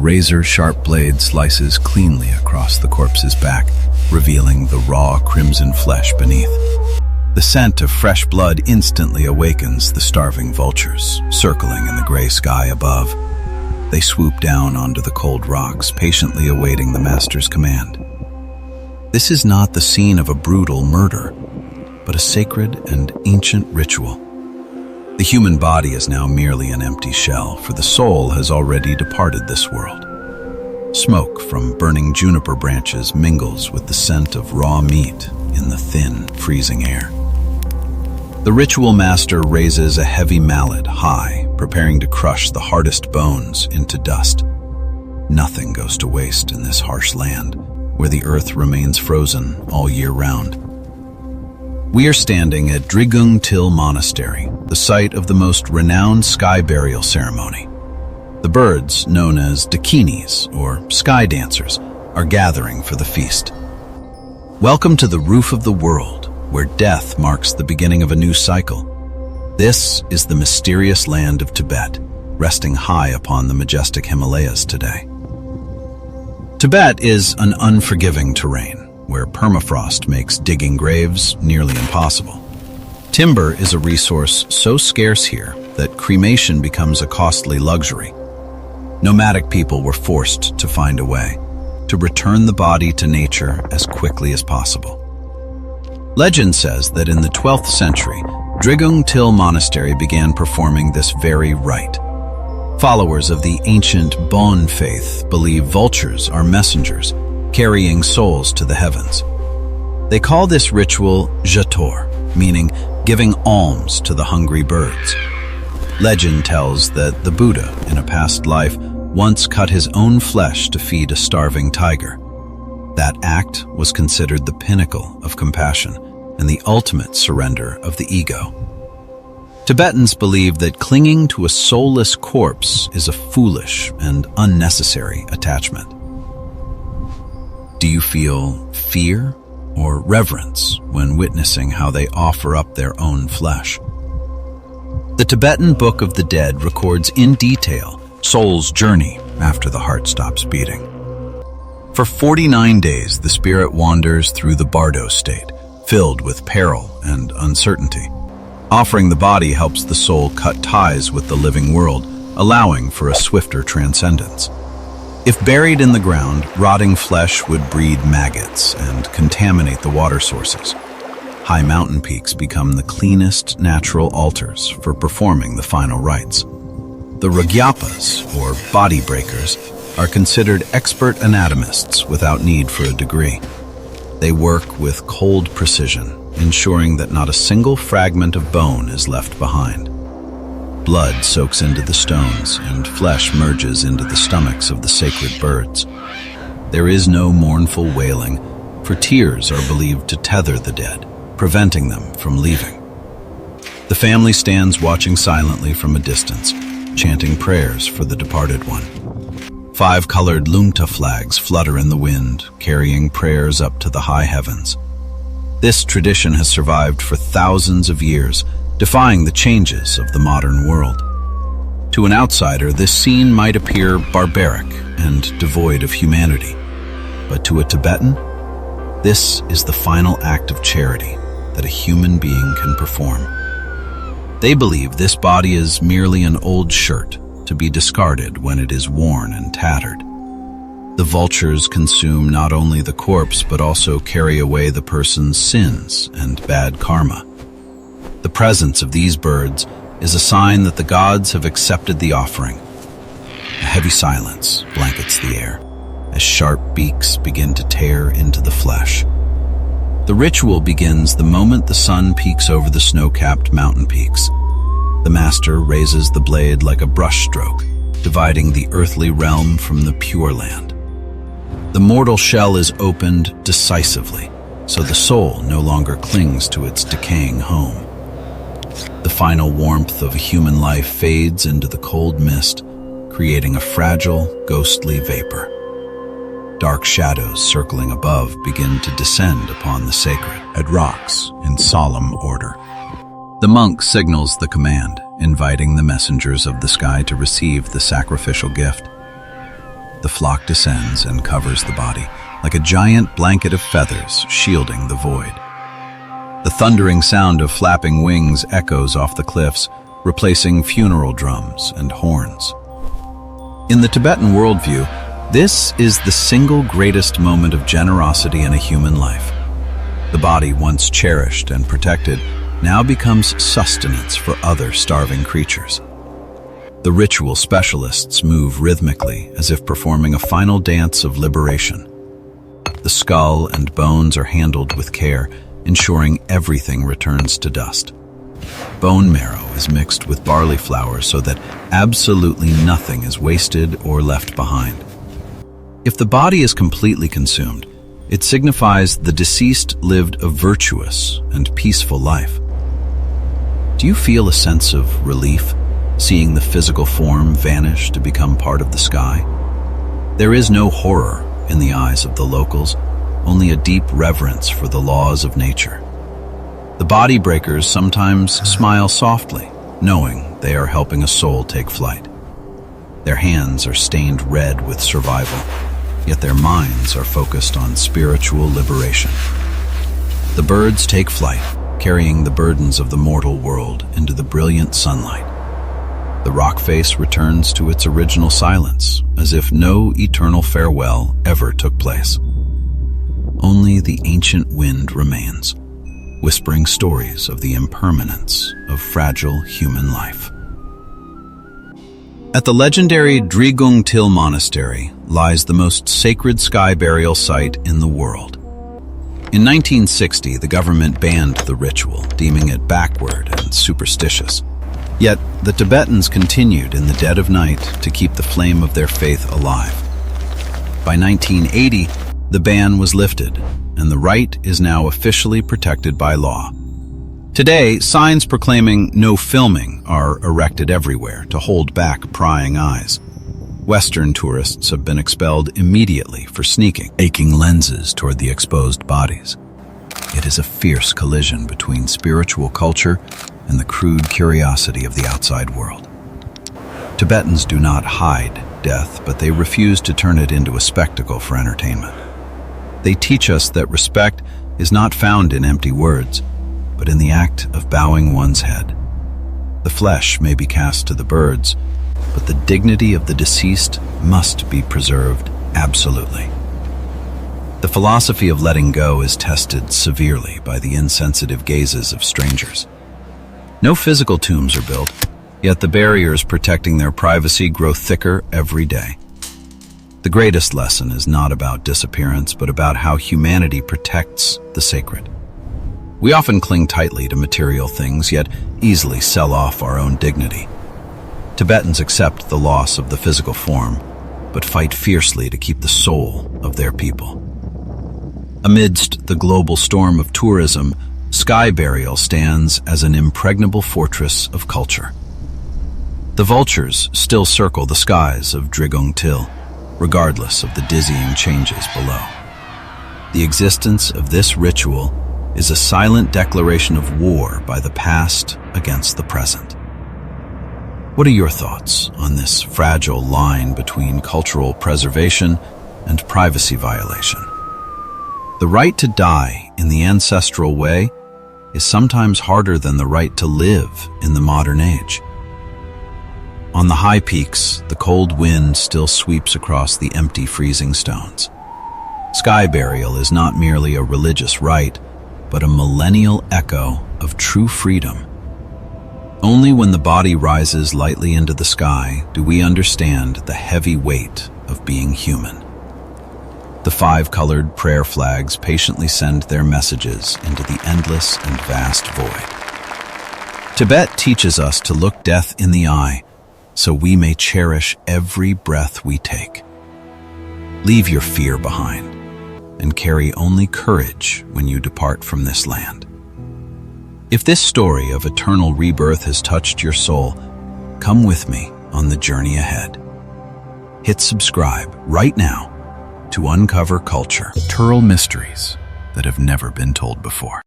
razor-sharp blade slices cleanly across the corpse's back, revealing the raw crimson flesh beneath. The scent of fresh blood instantly awakens the starving vultures, circling in the gray sky above. They swoop down onto the cold rocks, patiently awaiting the master's command. This is not the scene of a brutal murder, but a sacred and ancient ritual. The human body is now merely an empty shell, for the soul has already departed this world. Smoke from burning juniper branches mingles with the scent of raw meat in the thin, freezing air. The ritual master raises a heavy mallet high, preparing to crush the hardest bones into dust. Nothing goes to waste in this harsh land, where the earth remains frozen all year round. We are standing at Drigung Til Monastery, the site of the most renowned sky burial ceremony. The birds, known as Dakinis, or sky dancers, are gathering for the feast. Welcome to the roof of the world, where death marks the beginning of a new cycle. This is the mysterious land of Tibet, resting high upon the majestic Himalayas today. Tibet is an unforgiving terrain, where permafrost makes digging graves nearly impossible. Timber is a resource so scarce here that cremation becomes a costly luxury. Nomadic people were forced to find a way to return the body to nature as quickly as possible. Legend says that in the 12th century, Drigung Til Monastery began performing this very rite. Followers of the ancient Bon faith believe vultures are messengers, carrying souls to the heavens. They call this ritual Jhator, meaning giving alms to the hungry birds. Legend tells that the Buddha, in a past life, once cut his own flesh to feed a starving tiger. That act was considered the pinnacle of compassion and the ultimate surrender of the ego. Tibetans believe that clinging to a soulless corpse is a foolish and unnecessary attachment. Do you feel fear or reverence when witnessing how they offer up their own flesh? The Tibetan Book of the Dead records in detail soul's journey after the heart stops beating. For 49 days, the spirit wanders through the Bardo state, filled with peril and uncertainty. Offering the body helps the soul cut ties with the living world, allowing for a swifter transcendence. If buried in the ground, rotting flesh would breed maggots and contaminate the water sources. High mountain peaks become the cleanest natural altars for performing the final rites. The Rogyapas, or body breakers, are considered expert anatomists without need for a degree. They work with cold precision, ensuring that not a single fragment of bone is left behind. Blood soaks into the stones, and flesh merges into the stomachs of the sacred birds. There is no mournful wailing, for tears are believed to tether the dead, preventing them from leaving. The family stands watching silently from a distance, chanting prayers for the departed one. 5-colored lunta flags flutter in the wind, carrying prayers up to the high heavens. This tradition has survived for thousands of years, defying the changes of the modern world. To an outsider, this scene might appear barbaric and devoid of humanity. But to a Tibetan, this is the final act of charity that a human being can perform. They believe this body is merely an old shirt to be discarded when it is worn and tattered. The vultures consume not only the corpse but also carry away the person's sins and bad karma. The presence of these birds is a sign that the gods have accepted the offering. A heavy silence blankets the air as sharp beaks begin to tear into the flesh. The ritual begins the moment the sun peeks over the snow-capped mountain peaks. The master raises the blade like a brushstroke, dividing the earthly realm from the pure land. The mortal shell is opened decisively, so the soul no longer clings to its decaying home. The final warmth of a human life fades into the cold mist, creating a fragile, ghostly vapor. Dark shadows circling above begin to descend upon the sacred at rocks in solemn order. The monk signals the command, inviting the messengers of the sky to receive the sacrificial gift. the flock descends and covers the body, like a giant blanket of feathers shielding the void. The thundering sound of flapping wings echoes off the cliffs, replacing funeral drums and horns. In the Tibetan worldview, this is the single greatest moment of generosity in a human life. The body, once cherished and protected, now becomes sustenance for other starving creatures. The ritual specialists move rhythmically, as if performing a final dance of liberation. The skull and bones are handled with care, ensuring everything returns to dust. Bone marrow is mixed with barley flour so that absolutely nothing is wasted or left behind. If the body is completely consumed, it signifies the deceased lived a virtuous and peaceful life. Do you feel a sense of relief, seeing the physical form vanish to become part of the sky? There is no horror in the eyes of the locals, only a deep reverence for the laws of nature. The body breakers sometimes smile softly, knowing they are helping a soul take flight. Their hands are stained red with survival, yet their minds are focused on spiritual liberation. The birds take flight, carrying the burdens of the mortal world into the brilliant sunlight. The rock face returns to its original silence, as if no eternal farewell ever took place. Only the ancient wind remains, whispering stories of the impermanence of fragile human life. At the legendary Drigung Til Monastery lies the most sacred sky burial site in the world. In 1960, the government banned the ritual, deeming it backward and superstitious. Yet, the Tibetans continued in the dead of night to keep the flame of their faith alive. By 1980, the ban was lifted, and the rite is now officially protected by law. Today, signs proclaiming no filming are erected everywhere to hold back prying eyes. Western tourists have been expelled immediately for sneaking, aching lenses toward the exposed bodies. It is a fierce collision between spiritual culture and the crude curiosity of the outside world. Tibetans do not hide death, but they refuse to turn it into a spectacle for entertainment. They teach us that respect is not found in empty words, but in the act of bowing one's head. The flesh may be cast to the birds, but the dignity of the deceased must be preserved absolutely. The philosophy of letting go is tested severely by the insensitive gazes of strangers. No physical tombs are built, yet the barriers protecting their privacy grow thicker every day. The greatest lesson is not about disappearance, but about how humanity protects the sacred. We often cling tightly to material things, yet easily sell off our own dignity. Tibetans accept the loss of the physical form, but fight fiercely to keep the soul of their people. Amidst the global storm of tourism, sky burial stands as an impregnable fortress of culture. The vultures still circle the skies of Drigung Til, regardless of the dizzying changes below. The existence of this ritual is a silent declaration of war by the past against the present. What are your thoughts on this fragile line between cultural preservation and privacy violation? The right to die in the ancestral way is sometimes harder than the right to live in the modern age. On the high peaks, the cold wind still sweeps across the empty, freezing stones. Sky burial is not merely a religious rite, but a millennial echo of true freedom. Only when the body rises lightly into the sky do we understand the heavy weight of being human. The 5-colored prayer flags patiently send their messages into the endless and vast void. Tibet teaches us to look death in the eye, so we may cherish every breath we take. Leave your fear behind, and carry only courage when you depart from this land. If this story of eternal rebirth has touched your soul, come with me on the journey ahead. Hit subscribe right now to uncover culture, mysteries that have never been told before.